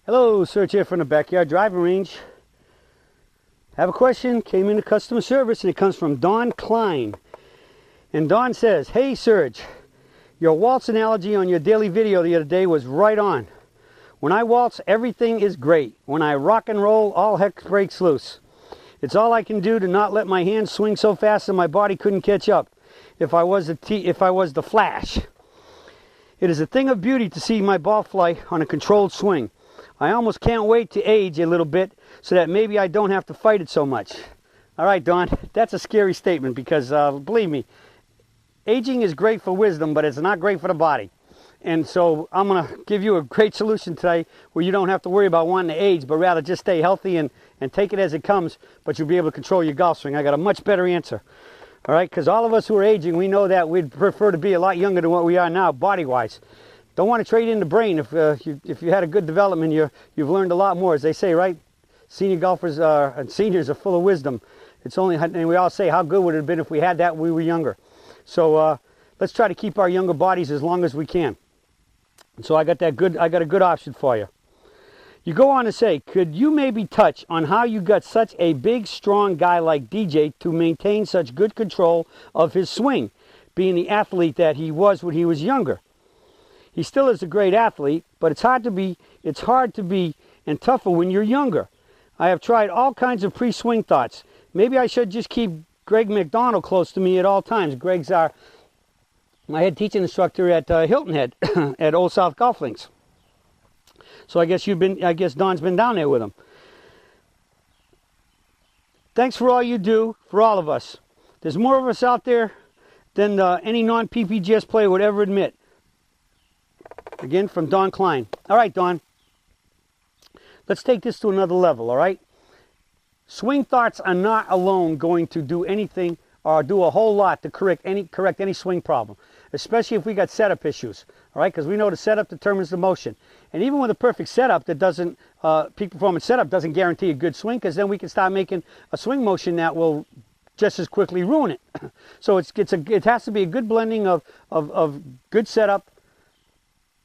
Hello, Serge here from the Backyard Driving Range. Have a question, came into customer service, and it comes from Don Klein. And Don says, "Hey Serge, your waltz analogy on your daily video the other day was right on. When I waltz, everything is great. When I rock and roll, all heck breaks loose. It's all I can do to not let my hands swing so fast that my body couldn't catch up if I was the Flash. It is a thing of beauty to see my ball fly on a controlled swing. I almost can't wait to age a little bit so that maybe I don't have to fight it so much." All right, Don, that's a scary statement because believe me, aging is great for wisdom, but it's not great for the body. And so I'm going to give you a great solution today where you don't have to worry about wanting to age, but rather just stay healthy and take it as it comes, but you'll be able to control your golf swing. I got a much better answer. All right, because all of us who are aging, we know that we'd prefer to be a lot younger than what we are now, body-wise. Don't want to trade in the brain. If you had a good development, you've learned a lot more. As they say, right? Senior golfers and seniors are full of wisdom. It's only, and we all say, how good would it have been if we had that when we were younger? So let's try to keep our younger bodies as long as we can. So I got a good option for you. You go on to say, could you maybe touch on how you got such a big, strong guy like DJ to maintain such good control of his swing, being the athlete that he was when he was younger? He still is a great athlete, but it's hard to be and tougher when you're younger. I have tried all kinds of pre-swing thoughts. Maybe I should just keep Greg McDonald close to me at all times. Greg's my head teaching instructor at Hilton Head at Old South Golf Links. So I guess Don's been down there with him. Thanks for all you do for all of us. There's more of us out there than any non-PPGS player would ever admit. Again, from Don Klein. All right, Don. Let's take this to another level, all right? Swing thoughts are not alone going to do anything or do a whole lot to correct any swing problem, especially if we got setup issues, all right? Because we know the setup determines the motion. And even with a perfect setup that doesn't, peak performance setup doesn't guarantee a good swing, because then we can start making a swing motion that will just as quickly ruin it. So it has to be a good blending of good setup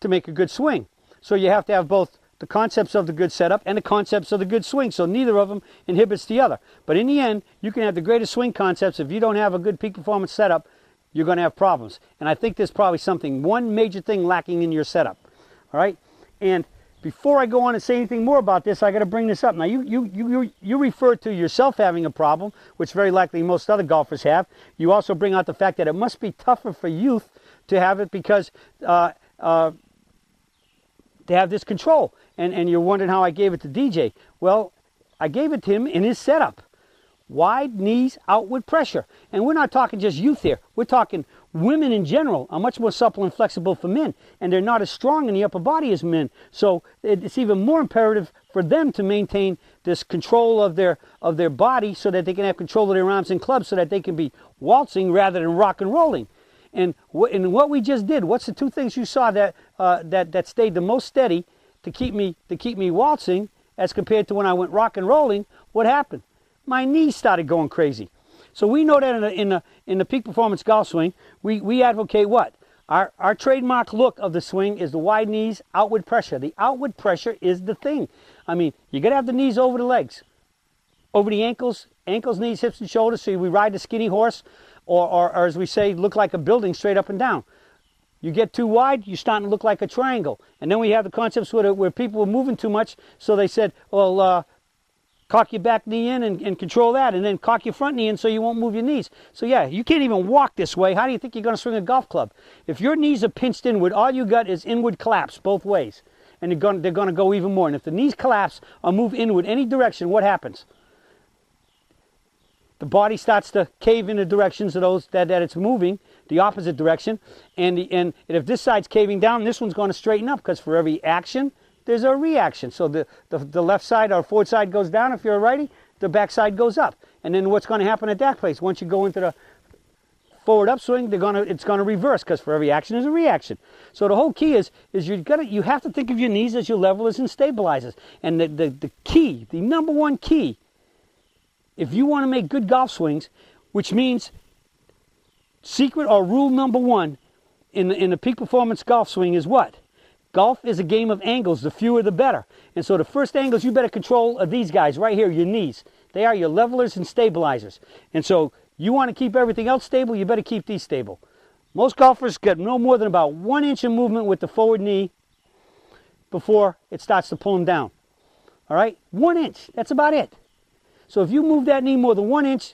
to make a good swing. So you have to have both the concepts of the good setup and the concepts of the good swing. So neither of them inhibits the other. But in the end, you can have the greatest swing concepts. If you don't have a good peak performance setup, you're going to have problems. And I think there's probably one major thing lacking in your setup. All right? And before I go on and say anything more about this, I got to bring this up. Now, you refer to yourself having a problem, which very likely most other golfers have. You also bring out the fact that it must be tougher for youth to have it because to have this control. And you're wondering how I gave it to DJ. Well, I gave it to him in his setup. Wide knees, outward pressure. And we're not talking just youth here. We're talking women in general are much more supple and flexible for men. And they're not as strong in the upper body as men. So it's even more imperative for them to maintain this control of their body so that they can have control of their arms and clubs so that they can be waltzing rather than rock and rolling. And what we just did, what's the two things you saw that stayed the most steady to keep me waltzing as compared to when I went rock and rolling? What happened? My knees started going crazy. So we know that in the peak performance golf swing, we advocate what? Our trademark look of the swing is the wide knees, outward pressure. The outward pressure is the thing. I mean, you got to have the knees over the legs, over the ankles, knees, hips, and shoulders, so we ride the skinny horse, or as we say, look like a building straight up and down. You get too wide, you're starting to look like a triangle. And then we have the concepts where people were moving too much, so they said, well, cock your back knee in and control that, and then cock your front knee in so you won't move your knees. So yeah, you can't even walk this way. How do you think you're going to swing a golf club? If your knees are pinched inward, all you got is inward collapse both ways. And they're going to go even more. And if the knees collapse or move inward any direction, what happens? The body starts to cave in the directions of those that it's moving, the opposite direction. And if this side's caving down, this one's going to straighten up, because for every action, there's a reaction. So the left side or forward side goes down if you're a righty, the back side goes up. And then what's going to happen at that place? Once you go into the forward upswing, it's going to reverse, because for every action is a reaction. So the whole key is you have to think of your knees as your levelers and stabilizers. And the key, the number one key, if you want to make good golf swings, which means secret or rule number one in the peak performance golf swing is what? golf is a game of angles. The fewer the better. And so the first angles you better control are these guys right here, your knees. They are your levelers and stabilizers. And so you want to keep everything else stable, you better keep these stable. Most golfers get no more than about 1 inch of movement with the forward knee before it starts to pull them down. All right? 1 inch. That's about it. So if you move that knee more than 1 inch,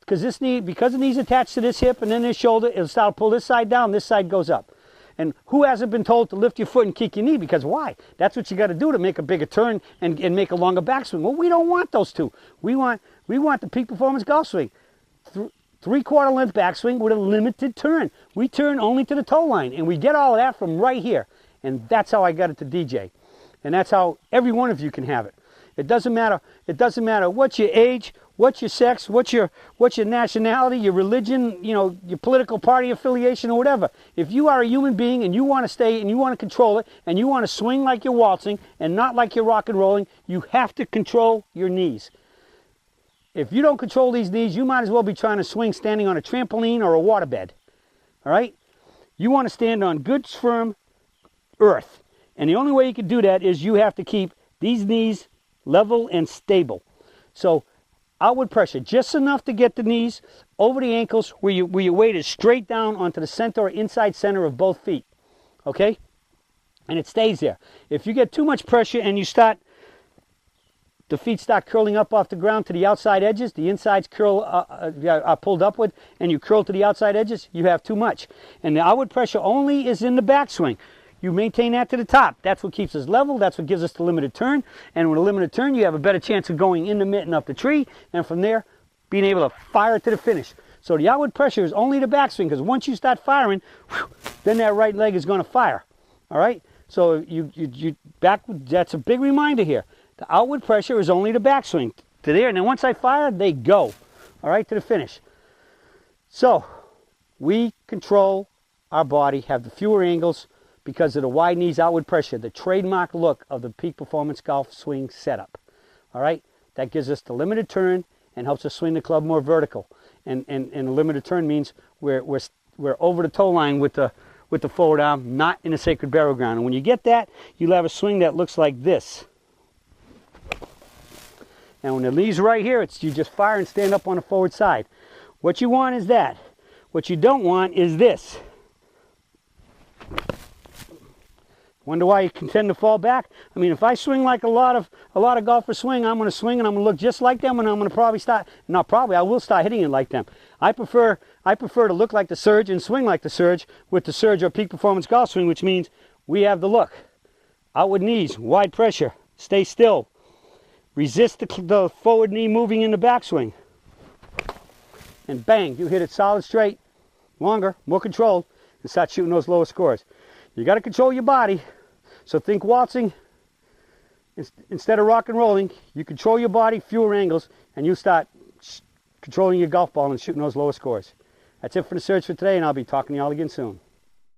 because the knee's attached to this hip and then this shoulder, it'll start to pull this side down, this side goes up. And who hasn't been told to lift your foot and kick your knee? Because why? That's what you got to do to make a bigger turn and make a longer backswing. Well, we don't want those two. We want the peak performance golf swing. 3/4 length backswing with a limited turn. We turn only to the toe line, and we get all of that from right here. And that's how I got it to DJ. And that's how every one of you can have it. It doesn't matter. It doesn't matter what's your age, what's your sex, what's your nationality, your religion, your political party affiliation or whatever. If you are a human being and you want to stay and you want to control it and you want to swing like you're waltzing and not like you're rock and rolling, you have to control your knees. If you don't control these knees, you might as well be trying to swing standing on a trampoline or a waterbed. All right? You want to stand on good, firm earth. And the only way you can do that is you have to keep these knees level and stable. So outward pressure, just enough to get the knees over the ankles where your weight is straight down onto the center or inside center of both feet. Okay? And it stays there. If you get too much pressure and the feet start curling up off the ground to the outside edges, the insides are pulled upward, and you curl to the outside edges, you have too much. And the outward pressure only is in the backswing. You maintain that to the top. That's what keeps us level. That's what gives us the limited turn. And with a limited turn, you have a better chance of going in the mitt and up the tree, and from there, being able to fire to the finish. So the outward pressure is only the backswing, because once you start firing, then that right leg is going to fire. All right? So that's a big reminder here. The outward pressure is only the backswing to there. And then once I fire, they go. All right, to the finish. So we control our body, have the fewer angles because of the wide knees, outward pressure, the trademark look of the peak performance golf swing setup. All right, that gives us the limited turn and helps us swing the club more vertical. And the limited turn means we're over the toe line with the forward arm, not in a sacred burial ground. And when you get that, you'll have a swing that looks like this. And when the knees are right here, you just fire and stand up on the forward side. What you want is that. What you don't want is this. Wonder why you can tend to fall back? I mean, if I swing like a lot of golfers swing, I'm going to swing and I'm going to look just like them, and I'm going to I will start hitting it like them. I prefer to look like the Surge and swing like the Surge with the Surge or peak performance golf swing, which means we have the look. Outward knees, wide pressure, stay still. Resist the forward knee moving in the backswing. And bang, you hit it solid straight, longer, more controlled, and start shooting those lower scores. You got to control your body. So think waltzing instead of rock and rolling. You control your body, fewer angles, and you start controlling your golf ball and shooting those lower scores. That's it for the Surge for today, and I'll be talking to y'all again soon.